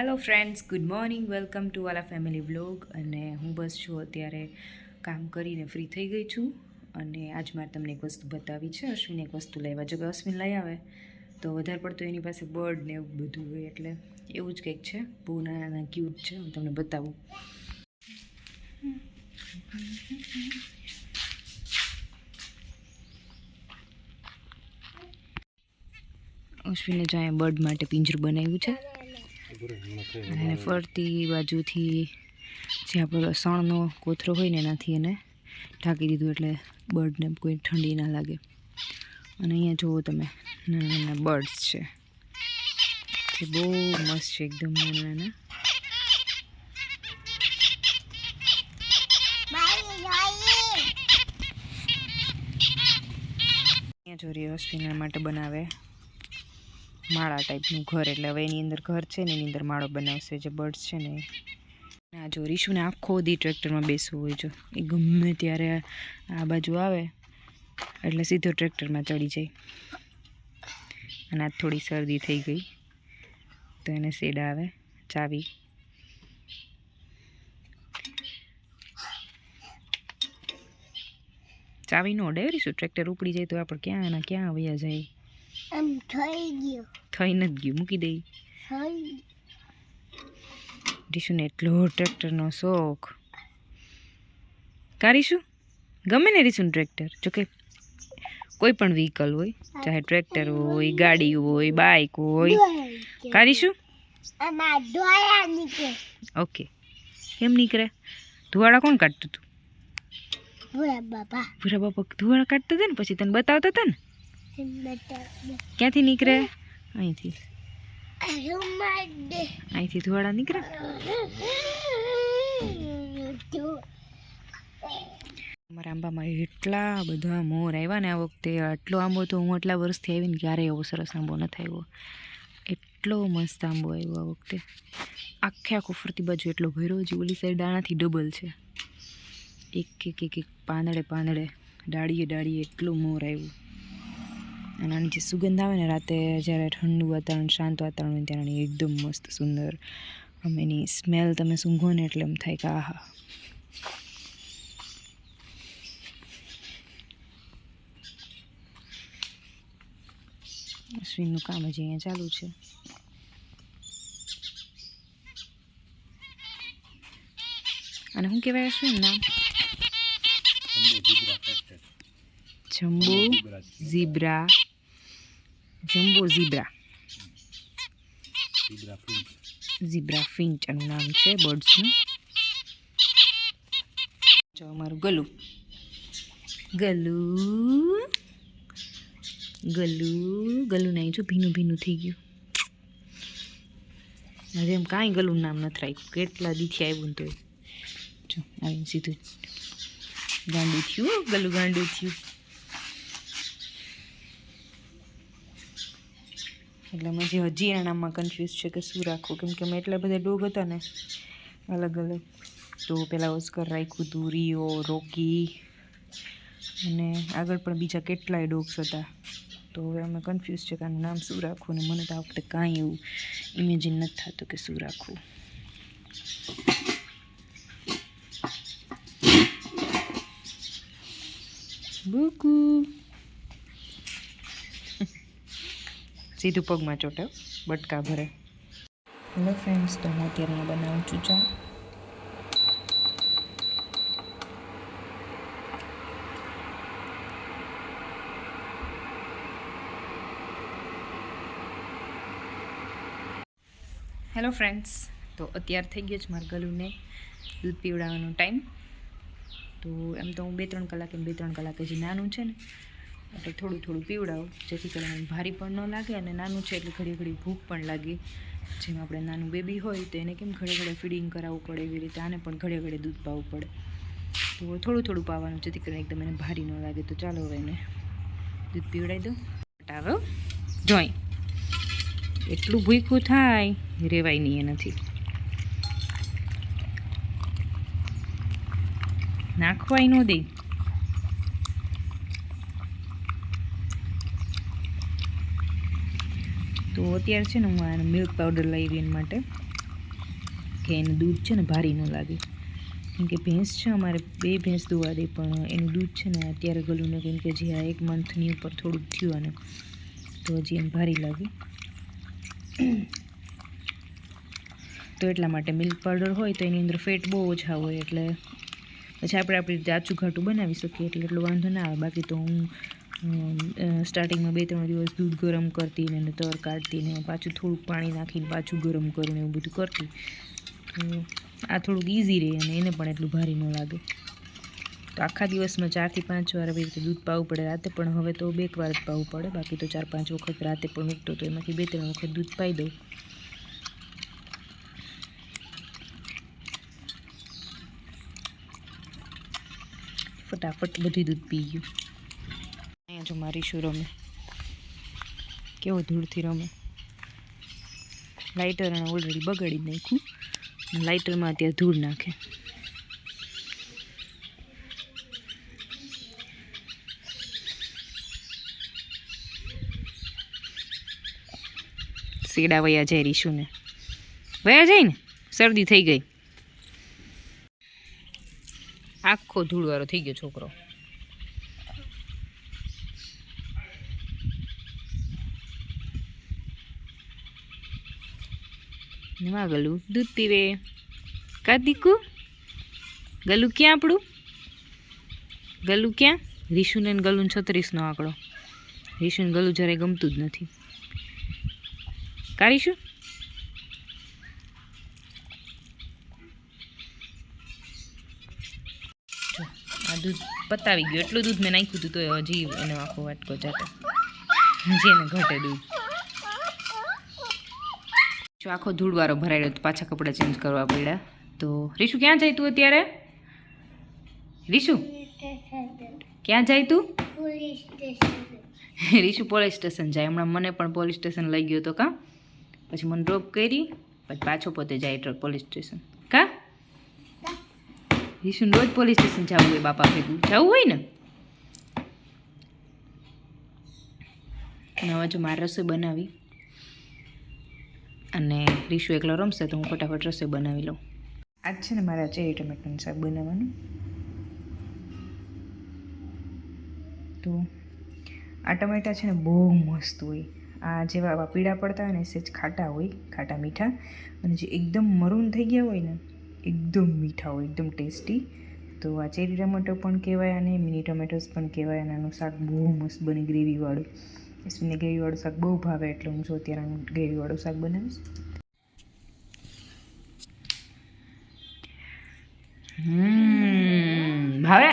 Hello friends, good morning. Welcome to વાલા family vlog. અને હું બસ છું અત્યારે કામ કરીને ફ્રી થઈ ગઈ છું. અને આજ મારે તમને એક વસ્તુ બતાવી છે. અશ્વિને એક વસ્તુ લાવ્યા. જો કે અશ્વિન લઈ આવે તો વધારે પડતું એની પાસે બર્ડ ને એવું બધું હોય, એટલે એવું જ કંઈક છે. બહુ નાના નાના ક્યુટ છે. હું તમને બતાવું. અશ્વિને જો અહીંયા બર્ડ માટે પિંજરું બનાવ્યું છે. અને ફરતી બાજુથી જે આપણો સણનો કોથરો હોય ને એનાથી એને ઢાંકી દીધું, એટલે બર્ડને કોઈ ઠંડી ના લાગે. અને અહીંયા જુઓ તમે, નાના નાના બર્ડ્સ છે જે બહુ મસ્ત છે, એકદમ નાના નાના. અહીંયા જો અશ્વિના માટે બનાવે માળા ટાઈપનું ઘર, એટલે હવે એની અંદર ઘર છે ને એની અંદર માળો બનાવશે જે બર્ડ્સ છે ને. આ જો રીશુને આખો દી ટ્રેક્ટરમાં બેસવું હોય, જો એ ગમે ત્યારે આ બાજુ આવે એટલે સીધો ટ્રેક્ટરમાં ચડી જાય. અને આ થોડી શરદી થઈ ગઈ તો એને શેડ આવે ચાવી. ચાવી નો અડે રીશુ, ટ્રેક્ટર ઉપડી જાય તો આપણે ક્યાં એના ક્યાં વયા જાય. થઈ નથી ગયું, મૂકી દઈ. રીશુને એટલો ટ્રેક્ટરનો શોખ. કા રીશુ, ગમે ને રીશુને ટ્રેક્ટર? જોકે કોઈ પણ વ્હીકલ હોય, ચાહે ટ્રેક્ટર હોય, ગાડી હોય, બાઇક હોય. કા રીશુ? ઓકે. કેમ નીકળે? ધુવાડા કોણ કાઢતું હતું? ભૂરા બાપા ધુવાડા કાઢતા હતા ને, પછી તને બતાવતા હતા ને. ક્યાંથી નીકળે? અહીંથી. અહીંથી ધુવાડા નીકળે. અમારા આંબામાં એટલા બધા મોર આવ્યા ને આ વખતે. આટલો આંબો તો હું આટલા વર્ષથી આવીને ક્યારેય એવો સરસ આંબો નથી આવ્યો. એટલો મસ્ત આંબો આવ્યો આ વખતે. આખે આખો ફરતી બાજુ એટલો ભર્યો, જે ઓલી સાઈડ દાણાથી ડબલ છે. એક એક એક એક પાંદડે પાંદડે, ડાળીએ ડાળીએ એટલું મોર આવ્યું. અને આની જે સુગંધ આવે ને રાતે જ્યારે ઠંડુ વાતાવરણ, શાંત વાતાવરણ હોય ત્યારે એકદમ મસ્ત સુંદર. આમ એની સ્મેલ તમે સૂંઘો ને એટલે એમ થાય કે આહા. અશ્વિનનું કામ હજી અહીંયા ચાલુ છે. અને શું કહેવાય અશ્વિન નામ? Jumbo zebra. Jumbo zebra. Zebra finch આનું નામ છે બર્ડ્સનું. જો અમારું ગલું. ગલું ગલું ગલું નહીં, જો ભીનું ભીનું થઈ ગયું. હજી એમ કાંઈ ગલું નામ નથી રાખ્યું. કેટલા દીથી આવ્યું ને તોય જો આવીને સીધું ગાંડું થયું. ગલું ગાંડું થયું. એટલે અમે હજી એના નામમાં કન્ફ્યુઝ છે કે શું રાખવું, કેમ કે અમે એટલા બધા ડોગ હતા ને અલગ અલગ. તો પહેલાં ઓસ્કર રાખ્યું હતું, રિયો, રોકી, અને આગળ પણ બીજા કેટલાય ડોગ્સ હતા. તો હવે અમે કન્ફ્યુઝ છે કે આનું નામ શું રાખવું. ને મને તો આ વખતે કાંઈ એવું ઇમેજિન નથી થતું કે શું રાખવું. બુકુ સીધું પગમાં ચોટે, બટકા ભરે. હેલો ફ્રેન્ડ્સ, તો હું અત્યારે બનાવું છું ચા. હેલો ફ્રેન્ડ્સ, તો અત્યારે થઈ ગયો છે મારા ગલુને દૂધ પીવડાવવાનો ટાઈમ. તો એમ તો હું 2-3 કલાક હજી નાનું છે ને એટલે થોડું થોડું પીવડાવું, જેથી કરીને ભારી પણ ન લાગે. અને નાનું છે એટલે ઘડી ઘડી ભૂખ પણ લાગે. જેમ આપણે નાનું બેબી હોય તો એને કેમ ઘડે ઘડે ફીડિંગ કરાવવું પડે, એવી રીતે આને પણ ઘડે ઘડે દૂધ પાવું પડે. તો થોડું થોડું પાવાનું, જેથી કરીને એકદમ એને ભારી ન લાગે. તો ચાલો હવે એને દૂધ પીવડાવી દો. આવે જોઈ એટલું ભૂખ્યું થાય રેવાય નહીં એનાથી. નાખવાય ન દે. તો અત્યારે છે ને હું આ મિલ્ક પાવડર લાવી એના માટે. કે એનું દૂધ છે ને ભારી ન લાગે. કેમ કે ભેંસ છે અમારે 2 ભેંસ દોવા દે, પણ એનું દૂધ છે ને અત્યારે ગલુને કેમ કે જે આ 1 મંથની ઉપર થોડુંક થયું અને તો હજી એમ ભારી લાગે. તો એટલા માટે મિલ્ક પાવડર હોય તો એની અંદર ફેટ બહુ ઓછા હોય, એટલે પછી આપણે આપણી રીતે આછું ઘાટું બનાવી શકીએ, એટલે એટલો વાંધો ના આવે. બાકી તો હું સ્ટાર્ટિંગમાં 2-3 દિવસ દૂધ ગરમ કરતી ને એને તર કાઢતી ને પાછું થોડુંક પાણી નાખીને પાછું ગરમ કરું ને એવું બધું કરતી. તો આ થોડુંક ઇઝી રહે અને એને પણ એટલું ભારી ન લાગે. તો આખા દિવસમાં 4 થી 5 વાર આવી રીતે દૂધ પાવું પડે. રાતે પણ હવે તો 2 વાર જ પાવું પડે, બાકી તો 4-5 વખત રાતે પણ ઉઠતો તો એમાંથી 2-3 વખત દૂધ પાઈ દઉં. ફટાફટ બધું દૂધ પી ગયું. અહીંયા જો મારી શું રમે, કેવો ધૂળથી રમે. લાઇટર અને ઓલરેડી બગાડી નાખ્યું, લાઇટરમાં અત્યારે ધૂળ નાખે. સેડા વયા જાય રીશુને, વયા જાય ને, શરદી થઈ ગઈ. આખો ધૂળવાળો થઈ ગયો છોકરો. એમાં ગલું દૂધ પીવે. કા દીકુ? ગલું ક્યાં આપણું? ગલું ક્યાં? રીશુને ગલું 36નો આંકડો. રીશુને ગલું જરાય ગમતું જ નથી. કા રીશુ? આ દૂધ પતાવી ગયું. એટલું દૂધ મેં નાખ્યું હતું તો હજી એનો આખો વાટકો જાતો, હજી એને ઘટે દૂધ. જો આખો ધૂળવાળો ભરાયેલો તો પાછા કપડાં ચેન્જ કરવા પડ્યા. તો રીશુ ક્યાં જાય તું અત્યારે? રીશુ ક્યાં જાય તું? રીશુ પોલીસ સ્ટેશન જાય. હમણાં મને પણ પોલીસ સ્ટેશન લઈ ગયો તો. કા પછી મને ડ્રોપ કરી, પછી પાછો પોતે જાય પોલીસ સ્ટેશન. કા રીશુને રોજ પોલીસ સ્ટેશન જવું હોય, બાપા ભેગું જવું હોય ને. અને હવે જો મારે રસોઈ બનાવી અને રીશુ એકલો રમશે તો હું ફટાફટ રસોઈ બનાવી લઉં. આજ છે ને મારા ચેરી ટમેટાનું શાક બનાવવાનું. તો આ ટમેટા છે ને બહુ મસ્ત હોય. આ જેવા પીળા પડતા હોય ને સેજ ખાટા હોય, ખાટા મીઠા, અને જે એકદમ મરૂન થઈ ગયા હોય ને એકદમ મીઠા હોય, એકદમ ટેસ્ટી. તો આ ચેરી ટમેટો પણ કહેવાય અને મિની ટમેટોસ પણ કહેવાય. અને આનું શાક બહુ મસ્ત બને, ગ્રેવીવાળું. ઈસવીને ગ્રેવીવાળું શાક બહુ ભાવે, એટલે હું જો અત્યારે આનું ગ્રેવીવાળું શાક બનાવીશ. ભાવે?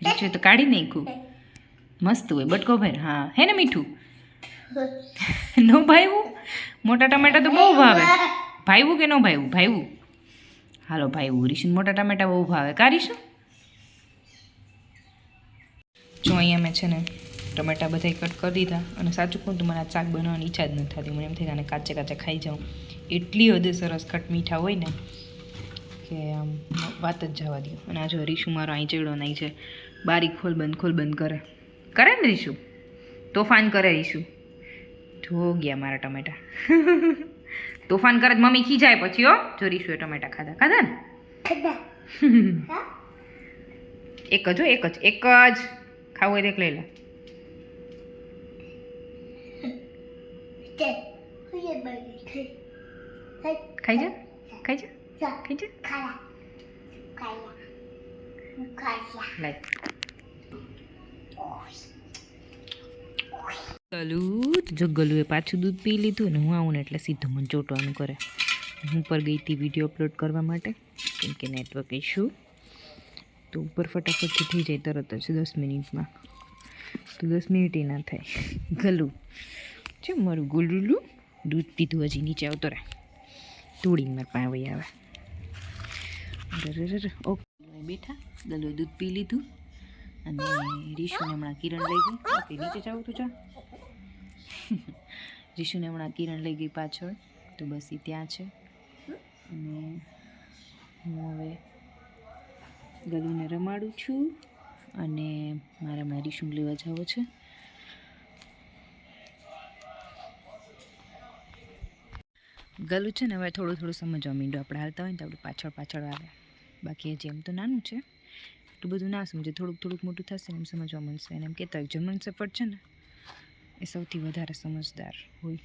રીચું તો કાઢી નાખ્યું. મસ્ત હોય, બટકો ભાઈ. હા હે ને મીઠું? ન ભાઈવું? મોટા ટમેટા તો બહુ ભાવે. ભાઈવું કે ન ભાઈવું? ભાઈવું. હાલો ભાઈવું. રીશુને મોટા ટમેટા બહુ ભાવે. કા રીશુ? જો અહીંયા મેં છે ને ટમેટા બધા કટ કરી દીધા. અને સાચું કહું તો મને આ શાક બનાવવાની ઈચ્છા જ નથી થતી. મને એમ થાય આને કાચે કાચે ખાઈ જાઉં. એટલી હદે સરસ ખટ મીઠા હોય ને કે આમ વાત જ જવા દો. અને આ જો રીશુ મારો અહીં ચેડો નહીં છે, બારી ખોલ બંધ કરે. કરે ને રીશુ? તોફાન કરે રીશુ. જો ગયા મારા ટમેટા. તોફાન કરે મમ્મી ખીજાય પછી. હો જો રીશુએ ટમેટા ખાધા ને? એક જ ખાવું હોય તો એક લઈ લે. ખાઈ જા. ગલુએ પાછું દૂધ પી લીધું અને હું આવું ને એટલે સીધું મને ચોટવાનું કરે. હું ઉપર ગઈ હતી વિડીયો અપલોડ કરવા માટે, કેમ કે નેટવર્ક ઇશ્યુ. તો ઉપર ફટાફટથી થઈ જાય તરત જ 10 મિનિટમાં. તો 10 મિનિટ ના થાય. ગલું છે મારું ગુલુલું દૂધ પીધું, હજી નીચે આવતો રહે. તોડીને મારા પાસે વહી આવે. ઓકે બેઠા. ગલુએ દૂધ પી લીધું અને રીશુને હમણાં કિરણ લઈ ગઈ. ઓકે નીચે જાવ તું જા. રીશુને હમણાં કિરણ લઈ ગઈ પાછળ, તો બસ એ ત્યાં છે. અને હું હવે ગલુને રમાડું છું અને મારે હમણાં રીશુને લેવા જવો છે. ગલું છે ને હવે થોડું થોડું સમજવા માંડ્યું. આપણે હાલતા હોય ને તો આપણે પાછળ પાછળ આવે, બાકી હજી એમ તો નાનું છે, એટલું બધું ના સમજે. થોડુંક થોડુંક મોટું થશે ને એમ સમજવા મળશે. અને એમ કહેતા હોય જર્મન શેફર્ડ છે ને એ સૌથી વધારે સમજદાર હોય.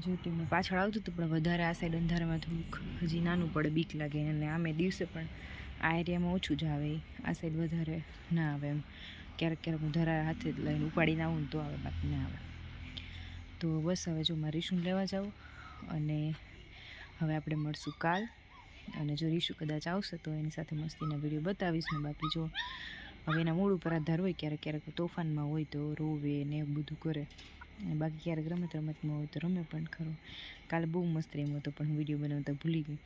જો તેમને પાછળ આવતું હતું પણ વધારે આ સાઈડ અંધારામાં થોડુંક હજી નાનું પડે, બીક લાગે. અને આમે દિવસે પણ આ એરિયામાં ઓછું જ આવે, આ સાઈડ વધારે ના આવે. એમ ક્યારેક ક્યારેક હું ધરા હાથે લઈને ઉપાડીને આવું ને તો આવે, બાકી ના આવે. તો બસ હવે જો મારે રીશુને લેવા જાઉં, અને હવે આપણે મળશું કાલ. અને જો રીશુ કદાચ આવશે તો એની સાથે મસ્તીના વિડીયો બતાવીશ ને. બાકી જો હવે એના મૂડ ઉપર આધાર હોય, ક્યારેક ક્યારેક તોફાનમાં હોય તો રોવે ને એવું બધું કરે, અને બાકી ક્યારેક રમતમાં હોય તો રમે પણ ખરો. કાલે બહુ મસ્ત રમ્યો હતો પણ હું વિડીયો બનાવતા ભૂલી ગઈ.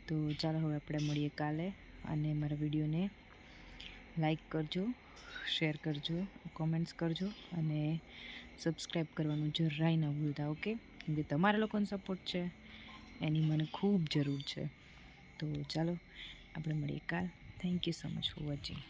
તો ચાલો હવે આપણે મળીએ કાલે, અને મારા વિડીયોને લાઈક કરજો, શેર કરજો, કોમેન્ટ્સ કરજો, અને સબસ્ક્રાઈબ કરવાનું જરાય ના ભૂલતા. ઓકે, કેમ કે તમારા લોકોનો સપોર્ટ છે એની મને ખૂબ જરૂર છે. તો ચાલો આપણે મળીએ કાલ. Thank you so much for watching.